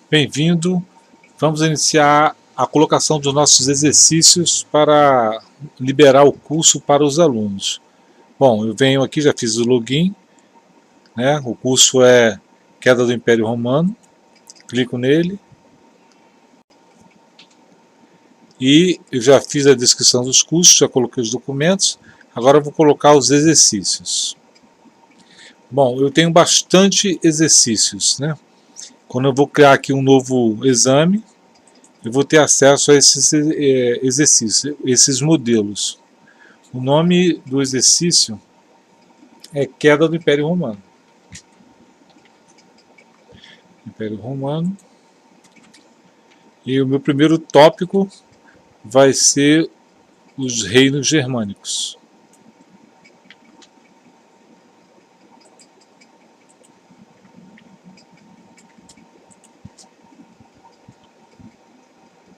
Bem-vindo. Vamos iniciar a colocação dos nossos exercícios para liberar o curso para os alunos. Bom, eu venho aqui, já fiz o login, né? O curso é Queda do Império Romano. Clico nele. E eu já fiz a descrição dos cursos, já coloquei os documentos. Agora eu vou colocar os exercícios. Bom, eu tenho bastante exercícios, né? Quando eu vou criar aqui um novo exame, eu vou ter acesso a esses exercícios, esses modelos. O nome do exercício é Queda do Império Romano. Império Romano. E o meu primeiro tópico vai ser os reinos germânicos.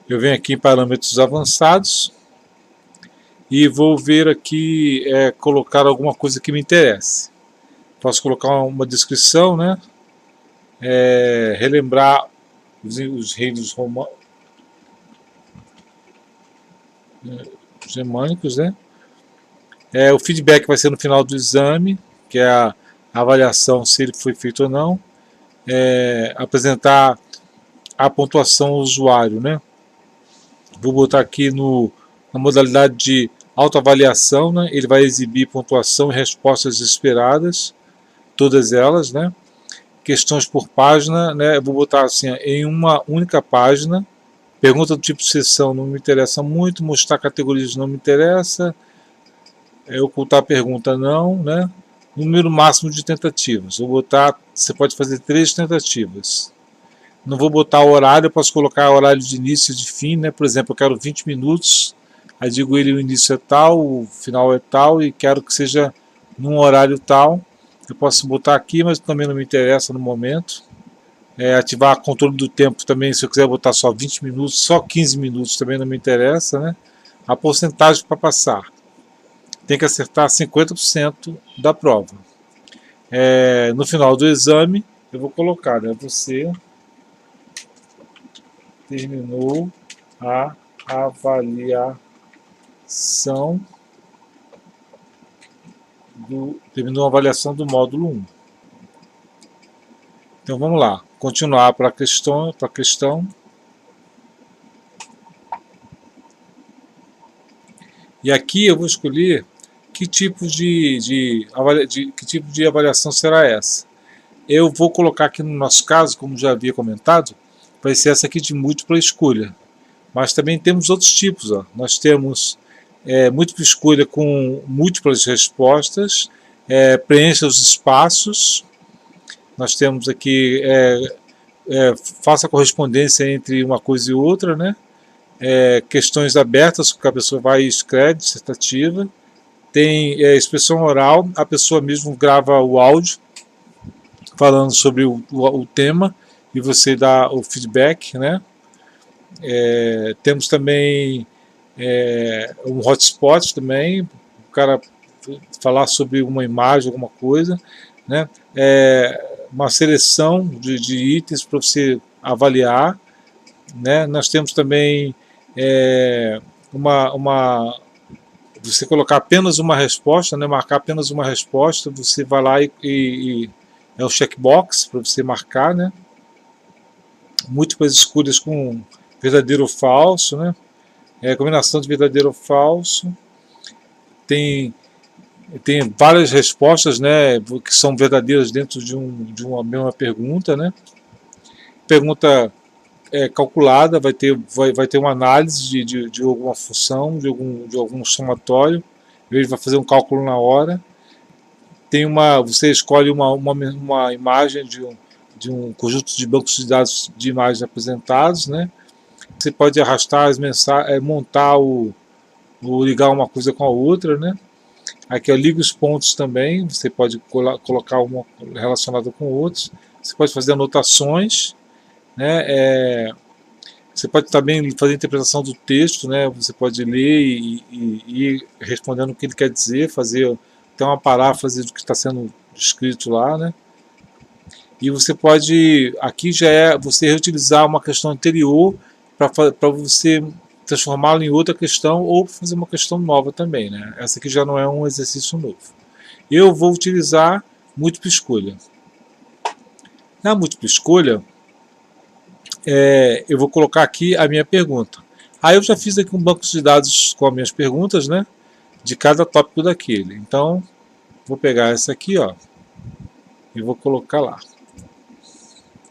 Eu venho aqui em parâmetros avançados e vou ver aqui, colocar alguma coisa que me interesse. Posso colocar uma descrição, né? Relembrar os reinos germânicos, né? O feedback vai ser no final do exame, que é a avaliação se ele foi feito ou não. Apresentar a pontuação ao usuário, né? Vou botar aqui na modalidade de autoavaliação, né? Ele vai exibir pontuação e respostas esperadas, todas elas, né? Questões por página, né? Eu vou botar assim, em uma única página. Pergunta do tipo sessão não me interessa muito, mostrar categorias não me interessa, ocultar a pergunta não, né? Número máximo de tentativas. Vou botar, você pode fazer 3 tentativas. Não vou botar horário, eu posso colocar horário de início e de fim, né? Por exemplo, eu quero 20 minutos, aí digo ele, o início é tal, o final é tal, e quero que seja num horário tal. Eu posso botar aqui, mas também não me interessa no momento. Ativar controle do tempo também, se eu quiser botar só 20 minutos, só 15 minutos também não me interessa, né? A porcentagem para passar. Tem que acertar 50% da prova. No final do exame, eu vou colocar, né? Você terminou a avaliação terminou a avaliação do módulo 1. Então vamos lá, continuar para a questão. E aqui eu vou escolher que tipo de avaliação será essa. Eu vou colocar aqui no nosso caso, como já havia comentado, vai ser essa aqui de múltipla escolha. Mas também temos outros tipos. Ó. Nós temos múltipla escolha com múltiplas respostas, preencha os espaços. Nós temos aqui faça a correspondência entre uma coisa e outra, né? Questões abertas, que a pessoa vai e escreve, dissertativa. Tem expressão oral, a pessoa mesmo grava o áudio falando sobre o tema e você dá o feedback, né? Temos também um hotspot também, o cara falar sobre uma imagem, alguma coisa, né? Uma seleção de itens para você avaliar, né? Nós temos também você colocar apenas uma resposta, né? Marcar apenas uma resposta, você vai lá e é o checkbox para você marcar, né? Múltiplas escolhas com verdadeiro ou falso, né? Combinação de verdadeiro ou falso. Tem várias respostas, né, que são verdadeiras dentro de uma mesma pergunta, né? Pergunta calculada, vai ter uma análise de alguma função, de algum somatório. Ele vai fazer um cálculo na hora. Você escolhe uma imagem de um conjunto de bancos de dados de imagens apresentados, né? Você pode arrastar as mensagens, montar ligar uma coisa com a outra, né? Aqui liga os pontos também, você pode colocar uma relacionada com outros. Você pode fazer anotações, né? Você pode também fazer a interpretação do texto, né? Você pode ler e ir respondendo o que ele quer dizer, fazer até uma paráfrase do que está sendo escrito lá, né? E você pode, aqui já é você reutilizar uma questão anterior para você transformá-la em outra questão ou fazer uma questão nova também, né? Essa aqui já não é um exercício novo. Eu vou utilizar múltipla escolha. Na múltipla escolha, eu vou colocar aqui a minha pergunta. Aí eu já fiz aqui um banco de dados com as minhas perguntas, né? De cada tópico daquele. Então, vou pegar essa aqui, ó, e vou colocar lá.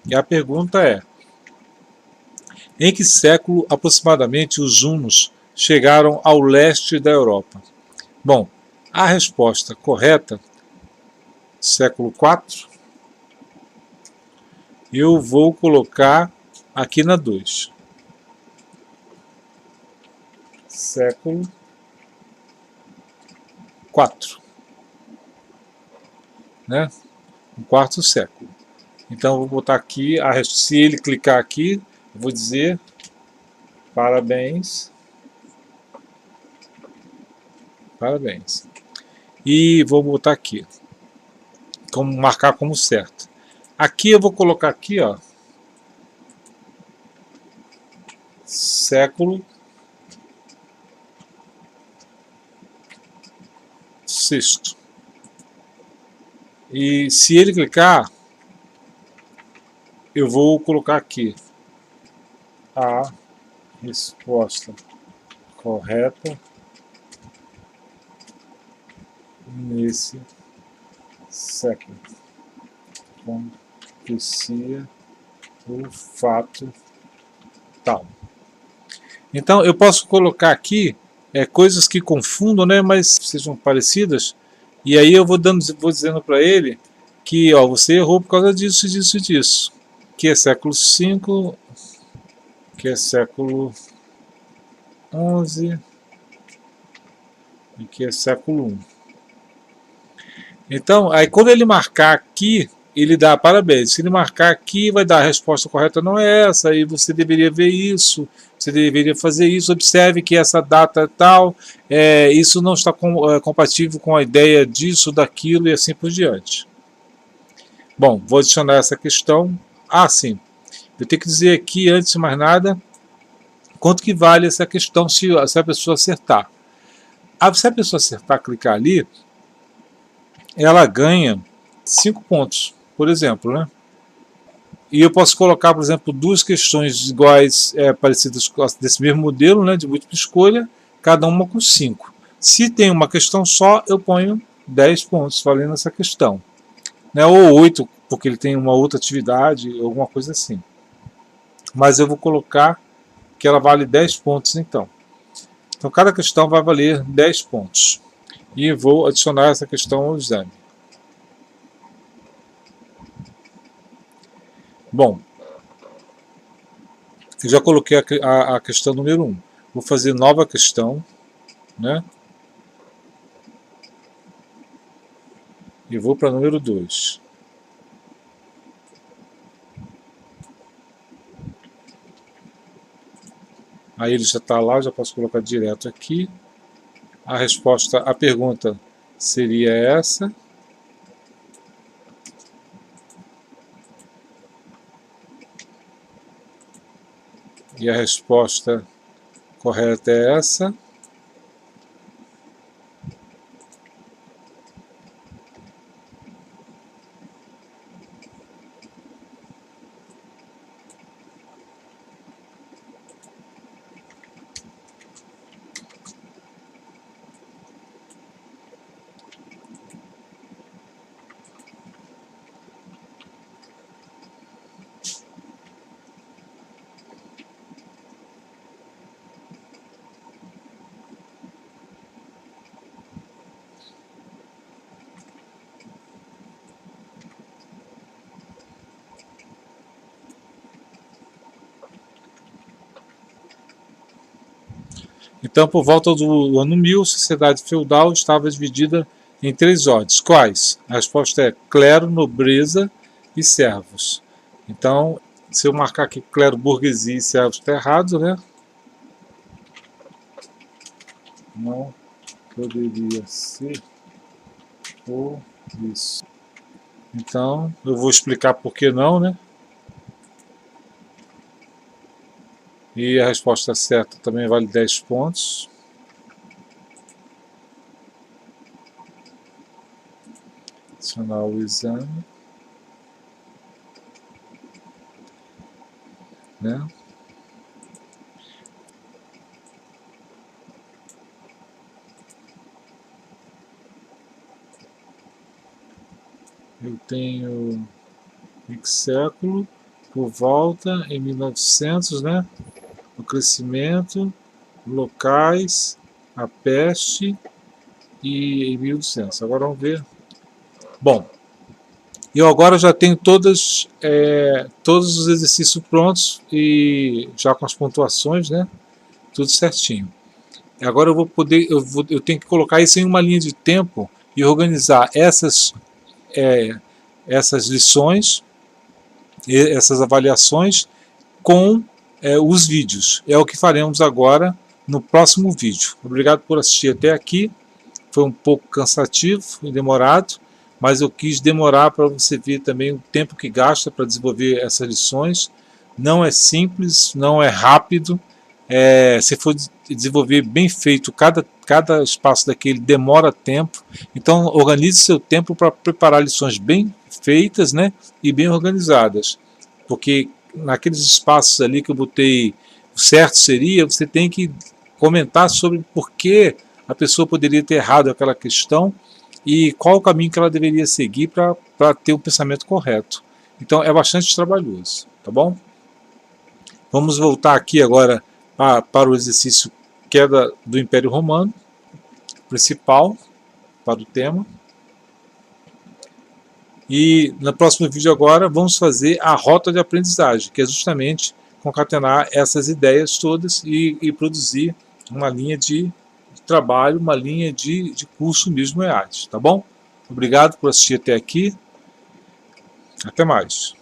E a pergunta é: em que século aproximadamente os hunos chegaram ao leste da Europa? Bom, a resposta correta, século IV, eu vou colocar aqui na 2. Século IV, né? O quarto século. Então eu vou botar aqui, se ele clicar aqui, eu vou dizer parabéns, parabéns. E vou botar aqui, marcar como certo. Aqui eu vou colocar aqui, ó, século VI. E se ele clicar, eu vou colocar aqui a resposta correta nesse século. Acontecia o fato tal. Então eu posso colocar aqui coisas que confundam, né, mas sejam parecidas. E aí eu vou dizendo para ele que, ó, você errou por causa disso, disso e disso. Que é século V, que é século XI e que é século I. Então, aí quando ele marcar aqui, ele dá parabéns. Se ele marcar aqui, vai dar a resposta correta, não é essa, aí você deveria ver isso, você deveria fazer isso, observe que essa data tal, isso não está compatível com a ideia disso, daquilo e assim por diante. Bom, vou adicionar essa questão. Sim, eu tenho que dizer aqui, antes de mais nada, quanto que vale essa questão se a pessoa acertar. Se a pessoa acertar, clicar ali, ela ganha 5 pontos, por exemplo, né? E eu posso colocar, por exemplo, duas questões iguais, parecidas desse mesmo modelo, né, de múltipla escolha, cada uma com 5. Se tem uma questão só, eu ponho 10 pontos valendo essa questão, né, ou 8, porque ele tem uma outra atividade, alguma coisa assim. Mas eu vou colocar que ela vale 10 pontos então. Então cada questão vai valer 10 pontos. E vou adicionar essa questão ao exame. Bom, eu já coloquei a questão número 1. Vou fazer nova questão, né? E vou para número 2. Aí ele já está lá, já posso colocar direto aqui. A resposta à pergunta seria essa. E a resposta correta é essa. Então, por volta do ano 1000, a sociedade feudal estava dividida em 3 ordens. Quais? A resposta é clero, nobreza e servos. Então, se eu marcar aqui clero, burguesia e servos, está errado, né? Não poderia ser por isso. Então, eu vou explicar por que não, né? E a resposta certa também vale 10 pontos. Adicionar o exame, né? Eu tenho século, por volta, em 1900, né? O crescimento, locais, a peste e em 1800. Agora vamos ver. Bom, eu agora já tenho todos os exercícios prontos e já com as pontuações, né? Tudo certinho. Agora eu vou poder, eu tenho que colocar isso em uma linha de tempo e organizar essas lições, essas avaliações com os vídeos. É o que faremos agora no próximo vídeo. Obrigado por assistir até aqui. Foi um pouco cansativo e demorado, mas eu quis demorar para você ver também o tempo que gasta para desenvolver essas lições. Não é simples, não é rápido. Se for desenvolver bem feito, cada espaço daquele demora tempo. Então organize seu tempo para preparar lições bem feitas, né, e bem organizadas. Porque naqueles espaços ali que eu botei, o certo seria, você tem que comentar sobre por que a pessoa poderia ter errado aquela questão e qual o caminho que ela deveria seguir para ter o pensamento correto. Então é bastante trabalhoso, tá bom? Vamos voltar aqui agora para o exercício queda do Império Romano, principal para o tema. E no próximo vídeo agora vamos fazer a rota de aprendizagem, que é justamente concatenar essas ideias todas e produzir uma linha de trabalho, uma linha de curso mesmo EAD, tá bom? Obrigado por assistir até aqui. Até mais.